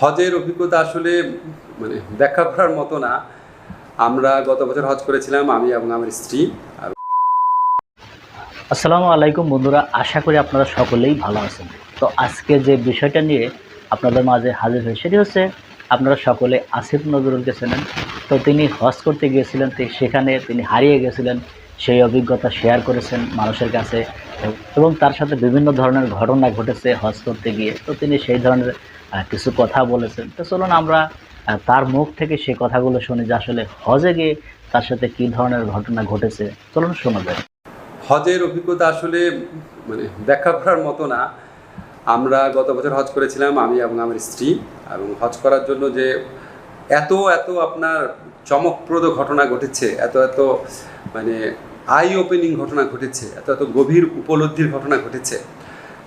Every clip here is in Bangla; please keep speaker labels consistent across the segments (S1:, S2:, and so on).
S1: হজের অভিজ্ঞতা আসলে মানে ব্যাখ্যা করার মতো না। আমরা গত বছর হজ করেছিলাম, আমি এবং আমার স্ত্রী।
S2: আসসালামু আলাইকুম বন্ধুরা, আশা করি আপনারা সকলেই ভালো আছেন। তো আজকে যে বিষয়টা নিয়ে আপনাদের মাঝে হাজির হই সেটি হচ্ছে, আপনারা সকলে আসিফ নজরুলকে চেনেন। তো তিনি হজ করতে গিয়েছিলেন, সেখানে তিনি হারিয়ে গেছিলেন, সেই অভিজ্ঞতা শেয়ার করেছেন মানুষের কাছে এবং তার সাথে বিভিন্ন ধরনের ঘটনা ঘটেছে হজ করতে গিয়ে। তো তিনি সেই ধরনের কিছু কথা বলেছেন। তো চলুন আমরা তার মুখ থেকে সেই কথাগুলো শুনি যে আসলে হজে গিয়ে তার সাথে কী ধরনের ঘটনা ঘটেছে। চলুন শোনা যায়।
S1: হজের অভিজ্ঞতা আসলে মানে ব্যাখ্যা করার মতো না। আমরা গত বছর হজ করেছিলাম, আমি এবং আমার স্ত্রী। এবং হজ করার জন্য যে এত এত আপনার চমকপ্রদ ঘটনা ঘটেছে, এত এত মানে আই ওপেনিং ঘটনা ঘটেছে, এত এত গভীর উপলব্ধির ঘটনা ঘটেছে,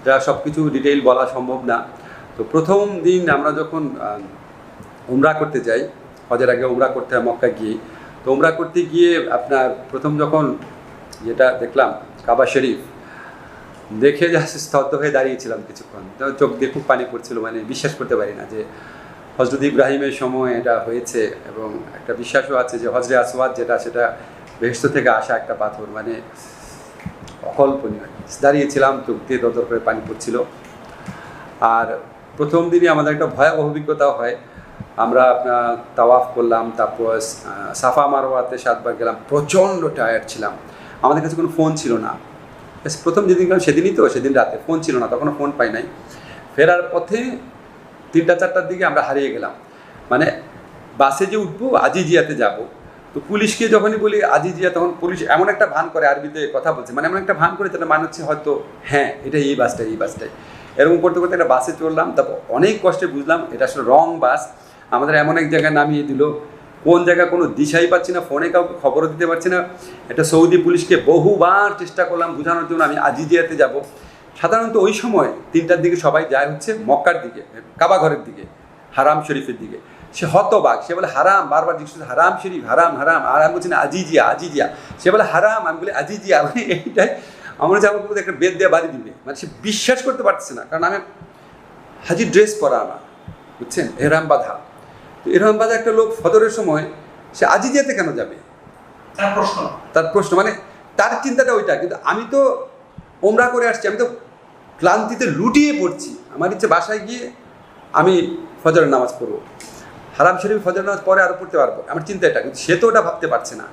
S1: যা সব কিছু ডিটেইল বলা সম্ভব না। তো প্রথম দিন আমরা যখন উমরা করতে যাই, হজের আগে উমরা করতে হয় মক্কা গিয়ে। তো উমরা করতে গিয়ে আপনার প্রথম যখন যেটা দেখলাম কাবা শরীফ, দেখে জাস্ট স্তব্ধ হয়ে দাঁড়িয়েছিলাম কিছুক্ষণ। চোখ দিয়ে খুব পানি পড়ছিল, মানে বিশ্বাস করতে পারি না যে হজরত ইব্রাহিমের সময় এটা হয়েছে। এবং একটা বিশ্বাসও আছে যে হজরে আসওয়াদ যেটা, সেটা বেহেশত থেকে আসা একটা পাথর, মানে অকল্পনীয়। দাঁড়িয়েছিলাম, চোখ দিয়ে দরদর করে পানি পড়ছিল। আর প্রথম দিনই আমাদের একটা ভয়াবহ অভিজ্ঞতাও হয়। আমরা তাওয়াফ করলাম, তারপর সাফা মারওয়াতে 7 বার গেলাম, প্রচণ্ড টায়ার্ড ছিলাম। আমাদের কাছে কোনো ফোন ছিল না। প্রথম যেদিন গেলাম সেদিনই তো, সেদিন রাতে ফোন ছিল না, তখনও ফোন পাই নাই। ফেরার পথে 3টা-4টার দিকে আমরা হারিয়ে গেলাম। মানে বাসে যে উঠবো আজিজিয়াতে যাব, তো পুলিশকে যখনই বলি আজিজিয়া, তখন পুলিশ এমন একটা ভান করে, আরবিতে কথা বলছে, মানে এমন একটা ভান করে যেটা মানে হচ্ছে হয়তো হ্যাঁ এটা এই বাসটাই, এই বাসটাই। এরকম করতে করতে একটা বাসে চড়লাম, তারপর অনেক কষ্টে বুঝলাম এটা আসলে রং বাস। আমাদের এমন এক জায়গায় নামিয়ে দিল, কোন জায়গায় কোনো দিশাই পাচ্ছি না, ফোনে কাউকে খবরও দিতে পারছি না। এটা সৌদি পুলিশকে বহুবার চেষ্টা করলাম বোঝানোর জন্য আমি আজিজিয়াতে যাব। সাধারণত ওই সময় 3টার দিকে সবাই যায় হচ্ছে মক্কার দিকে, কাবা ঘরের দিকে, হারাম শরীফের দিকে। সে হতবাক, সে বলে হারাম, বারবার জিজ্ঞেস করছে হারাম শরীফ, হারাম হারাম। আর আমি বলছি না আজিজিয়া, আজিজিয়া। সে বলে হারাম, আমি বলি আজিজিয়া। মানে এইটাই আমার হচ্ছে আমার একটা বেদ দিয়ে বাড়ি দিবে, মানে সে বিশ্বাস করতে পারছে না। কারণ আমি হাজির ড্রেস পরা আমার, বুঝছেন, এহরাম বাঁধা। তো এরকম বাজে একটা লোক ফজরের সময় সে আজিজিয়াতে কেন যাবে, তার প্রশ্ন, মানে তার চিন্তাটা ওইটা। কিন্তু আমি তো ওমরা করে আসছি, আমি তো ক্লান্তিতে লুটিয়ে পড়ছি। আমার ইচ্ছে বাসায় গিয়ে আমি ফজরের নামাজ পড়বো, হারাম শরীফ ফজরের নামাজ পরে আরও পড়তে পারবো, আমার চিন্তা এটা। কিন্তু সে তো ওটা ভাবতে পারছে না।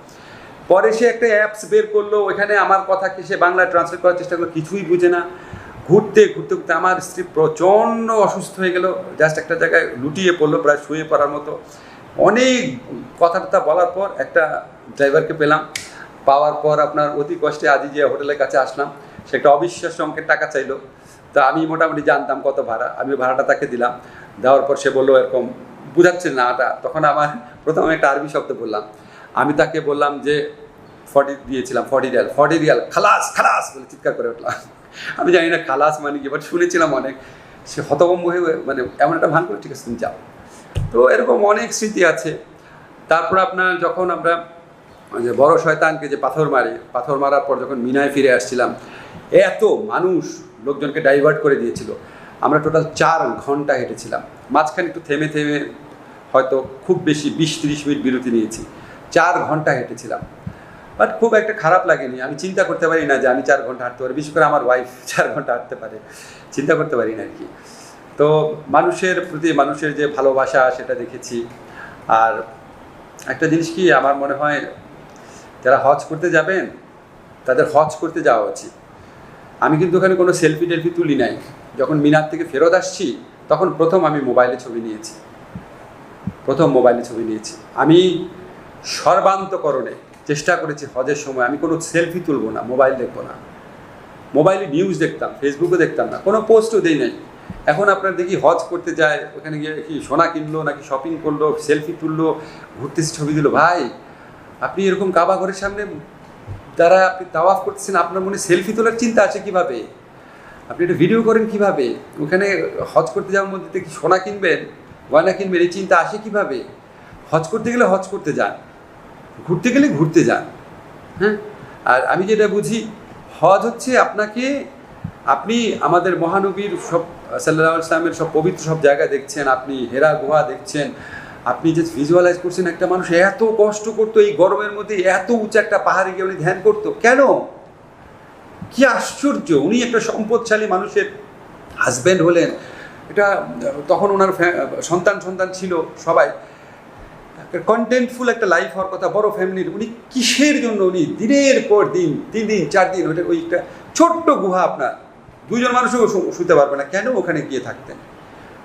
S1: পরে সে একটা অ্যাপস বের করলো, ওইখানে আমার কথাকে সে বাংলায় ট্রান্সলেট করার চেষ্টা করলো, কিছুই বুঝে না। ঘুরতে ঘুরতে ঘুরতে আমার স্ত্রী প্রচণ্ড অসুস্থ হয়ে গেল, জাস্ট একটা জায়গায় লুটিয়ে পড়লো, প্রায় শুয়ে পড়ার মতো। অনেক কথাবার্তা বলার পর একটা ড্রাইভারকে পেলাম, পাওয়ার পর আপনার অতি কষ্টে আজিজিয়া হোটেলের কাছে আসলাম। সে একটা অবিশ্বাস্য অঙ্কের টাকা চাইলো। তা আমি মোটামুটি জানতাম কত ভাড়া, আমি ভাড়াটা তাকে দিলাম। দেওয়ার পর সে বললো এরকম বুঝাচ্ছে না এটা। তখন আমার প্রথমে একটা আরবি শব্দ বললাম, আমি তাকে বললাম যে 40 দিয়েছিলাম, 40 রিয়াল, খালাস খালাস বলে চিৎকার করে উঠলাম। আমি জানি না খালাস মানে কি, বাট শুনেছিলাম অনেক। সে হতভম্ব হয়ে মানে এমন একটা ভান করে, ঠিক আছে তুমি যাও। তো এরকম অনেক স্মৃতি আছে। তারপর আপনার যখন আমরা যে বড় শয়তানকে যে পাথর মারি, পাথর মারার পর যখন মিনায় ফিরে আসছিলাম, এত মানুষ লোকজনকে ডাইভার্ট করে দিয়েছিল। আমরা টোটাল 4 ঘন্টা হেঁটেছিলাম, মাঝখানে একটু থেমে থেমে হয়তো খুব বেশি 20-30 মিনিট বিরতি নিয়েছি। 4 ঘন্টা হেঁটেছিলাম, বাট খুব একটা খারাপ লাগেনি। আমি চিন্তা করতে পারি না যে আমি 4 ঘন্টা হাঁটতে পারি, বিশেষ করে আমার ওয়াইফ 4 ঘন্টা হাঁটতে পারে, চিন্তা করতে পারি না আর কি। তো মানুষের প্রতি মানুষের যে ভালোবাসা সেটা দেখেছি। আর একটা জিনিস কি আমার মনে হয়, যারা হজ করতে যাবেন তাদের হজ করতে যাওয়া উচিত। আমি কিন্তু ওখানে কোনো সেলফি টেলফি তুলি নাই। যখন মিনার থেকে ফেরত আসছি তখন প্রথম আমি মোবাইলে ছবি নিয়েছি, আমি সর্বান্তকরণে চেষ্টা করেছি হজের সময় আমি কোনো সেলফি তুলবো না, মোবাইল দেখবো না। মোবাইলে নিউজ দেখতাম, ফেসবুকে দেখতাম না, কোনো পোস্টও দেই নাই। এখন আপনার দেখি হজ করতে যায়, ওখানে গিয়ে কি সোনা কিনলো নাকি শপিং করলো, সেলফি তুললো, ঘুরতে ছবি দিল। ভাই আপনি এরকম কাবা ঘরের সামনে যারা আপনি তাওয়াফ করতেছেন, আপনার মনে সেলফি তোলার চিন্তা আছে কিভাবে? আপনি একটা ভিডিও করেন কিভাবে? ওখানে হজ করতে যাওয়ার মধ্যে দেখি সোনা কিনবেন, গয়না কিনবেন, এই চিন্তা আসে কিভাবে? হজ করতে গেলে হজ করতে যান, ঘুরতে গেলে ঘুরতে যান। হ্যাঁ, আর আমি যেটা বুঝি, হজ হচ্ছে আপনাকে আপনি আমাদের মহানবীর সব সাল্লাল্লাহু আলাইহি ওয়াসাল্লামের সব পবিত্র সব জায়গা দেখছেন, আপনি হেরা গুহা দেখছেন, আপনি যে ভিজুয়ালাইজ করছেন একটা মানুষ এত কষ্ট করতো এই গরমের মধ্যে, এত উঁচু একটা পাহাড়ে গিয়ে উনি ধ্যান করতো কেন? কি আশ্চর্য! উনি একটা সম্পদশালী মানুষের হাজব্যান্ড হলেন, এটা তখন ওনার সন্তান ছিল সবাই, কন্টেন্টফুল একটা লাইফ হওয়ার কথা, বড় ফ্যামিলির। উনি কিসের জন্য উনি দিনের পর দিন 3 দিন 4 দিন ওইটা ওই একটা ছোট্ট গুহা, আপনার 2 জন মানুষও শুতে পারবে না, কেন ওখানে গিয়ে থাকতেন?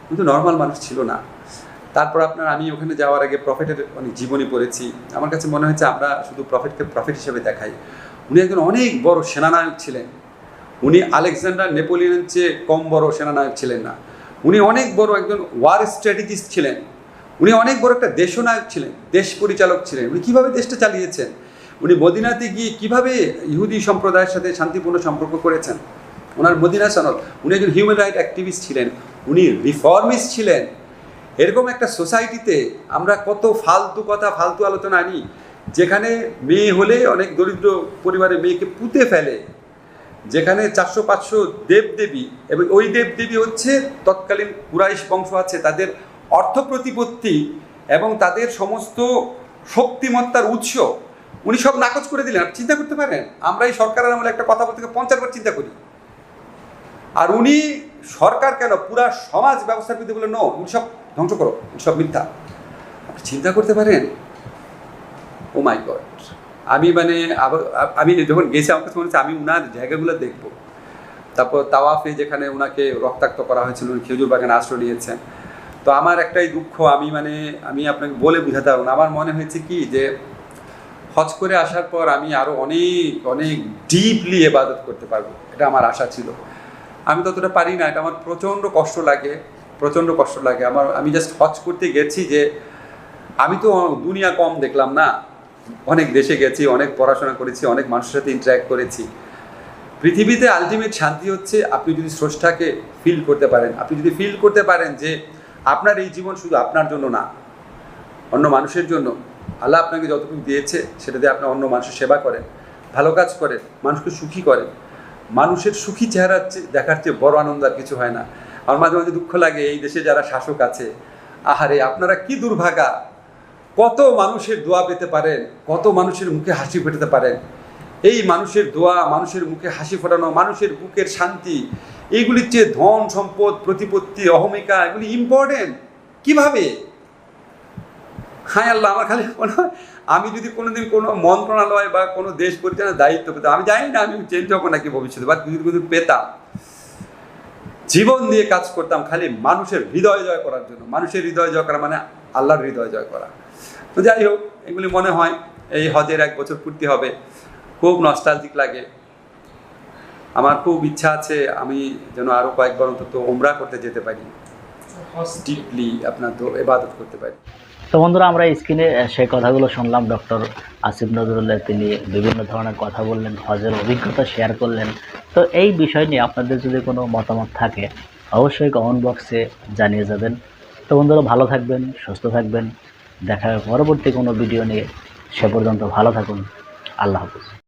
S1: কিন্তু নর্মাল মানুষ ছিল না। তারপর আপনার আমি ওখানে যাওয়ার আগে প্রফেটের অনেক জীবনী পড়েছি। আমার কাছে মনে হয়েছে আমরা শুধু প্রফেটকে প্রফেট হিসেবে দেখাই। উনি একজন অনেক বড় সেনানায়ক ছিলেন। উনি আলেকজান্ডার নেপোলিয়নের চেয়ে কম বড় সেনানায়ক ছিলেন না। উনি অনেক বড় একজন ওয়ার স্ট্র্যাটেজিস্ট ছিলেন। উনি অনেক বড় একটা দেশনায়ক ছিলেন, দেশ পরিচালক ছিলেন। উনি কীভাবে দেশটা চালিয়েছেন? উনি মদিনাতে গিয়ে কীভাবে ইহুদি সম্প্রদায়ের সাথে শান্তিপূর্ণ সম্পর্ক করেছেন? ওনার মদিনা সনদ। উনি একজন হিউম্যান রাইট অ্যাক্টিভিস্ট ছিলেন, উনি রিফর্মিস্ট ছিলেন। এরকম একটা সোসাইটিতে আমরা কত ফালতু কথা, ফালতু আলোচনা আনি, যেখানে মেয়ে হলে অনেক দরিদ্র পরিবারের মেয়েকে পুঁতে ফেলে, যেখানে 400-500 দেবদেবী, এবং ওই দেবদেবী হচ্ছে তৎকালীন কুরাইশ বংশ আছে, তাদের অর্থ প্রতিপত্তি এবং তাদের সমস্ত শক্তিমত্তার উৎস উনি সব নাকচ করে দিলেন। আপনি চিন্তা করতে পারেন? আমরা এই সরকারের আমলে একটা কথা বলতে 50 বার চিন্তা করি, আর উনি সরকার কেন পুরা সমাজ ব্যবস্থার বিরুদ্ধে বলে নো, উনি সব ধ্বংস করো, উনি সব মিথ্যা। আপনি চিন্তা করতে পারেন? ও মাই গড! আমি আমি যখন গেছি আমার কাছে মনে হচ্ছে আমি উনার জায়গাগুলো দেখব। তারপর তাওয়াফে যেখানে ওনাকে রক্তাক্ত করা হয়েছিল, উনি খেজুর বাগানে আশ্রয় নিয়েছেন। তো আমার একটাই দুঃখ, আমি আপনাকে বলে বোঝাতে পারবো না। আমার মনে হয়েছে কি যে হজ করে আসার পর আমি আরও অনেক অনেক ডিপলি ইবাদত করতে পারবো, এটা আমার আশা ছিল। আমি ততটা পারি না, এটা আমার প্রচণ্ড কষ্ট লাগে, প্রচণ্ড কষ্ট লাগে আমার। আমি জাস্ট হজ করতে গেছি যে আমি তো দুনিয়া কম দেখলাম না, অনেক দেশে গেছি, অনেক পড়াশোনা করেছি, অনেক মানুষের সাথে ইন্টারাক্ট করেছি। পৃথিবীতে আলটিমেট শান্তি হচ্ছে আপনি যদি স্রষ্টাকে ফিল করতে পারেন, আপনি যদি ফিল করতে পারেন যে আপনার এই জীবন শুধু আপনার জন্য না, অন্য মানুষের জন্য। আল্লাহ আপনাকে যতটুকু দিয়েছে সেটা দিয়ে আপনি অন্য মানুষের সেবা করেন, ভালো কাজ করেন, মানুষকে সুখী করেন। মানুষের সুখী চেহারা দেখার চেয়ে বড় আনন্দ আর কিছু হয় না। আমার মাঝে মাঝে দুঃখ লাগে এই দেশে যারা শাসক আছে, আহারে আপনারা কি দুর্ভাগা! কত মানুষের দোয়া পেতে পারেন, কত মানুষের মুখে হাসি ফোটাতে পারেন। এই মানুষের দোয়া, মানুষের মুখে হাসি ফোটানো, মানুষের বুকের শান্তি, এইগুলির চেয়ে ধন সম্পদ, প্রতিপত্তি, অহমিকা, এগুলি ইম্পর্টেন্ট কিভাবে? হায় আল্লাহ, আমার খালি মনে হয় আমি যদি কোনোদিন কোনো মন্ত্রণালয় বা কোনো দেশ পরিচালনার দায়িত্ব পেতাম, আমি জানি না আমি চেঞ্জ হবো নাকি ভবিষ্যতে, বা যদি পেতাম, জীবন দিয়ে কাজ করতাম খালি মানুষের হৃদয় জয় করার জন্য। মানুষের হৃদয় জয় করা মানে আল্লাহর হৃদয় জয় করা। তো যাই হোক, এগুলি মনে হয় এই হজের 1 বছর পূর্তি হবে, খুব নস্টালজিক লাগে। আমার খুব ইচ্ছা আছে আমি যেন আরও কয়েকবার অন্তত উমরা করতে যেতে পারি, ডিপলি আপনার ইবাদত করতে পারি।
S2: তো বন্ধুরা, আমরা স্ক্রিনে সেই কথাগুলো শুনলাম। ডক্টর আসিফ নজরুল্লাহ তিনি বিভিন্ন ধরনের কথা বললেন, হজের অভিজ্ঞতা শেয়ার করলেন। তো এই বিষয় নিয়ে আপনাদের যদি কোনো মতামত থাকে অবশ্যই কমেন্ট বক্সে জানিয়ে যাবেন। তো বন্ধুরা, ভালো থাকবেন, সুস্থ থাকবেন, দেখা হবে পরবর্তী কোনো ভিডিও নিয়ে। সে পর্যন্ত ভালো থাকুন, আল্লাহ হাফেজ।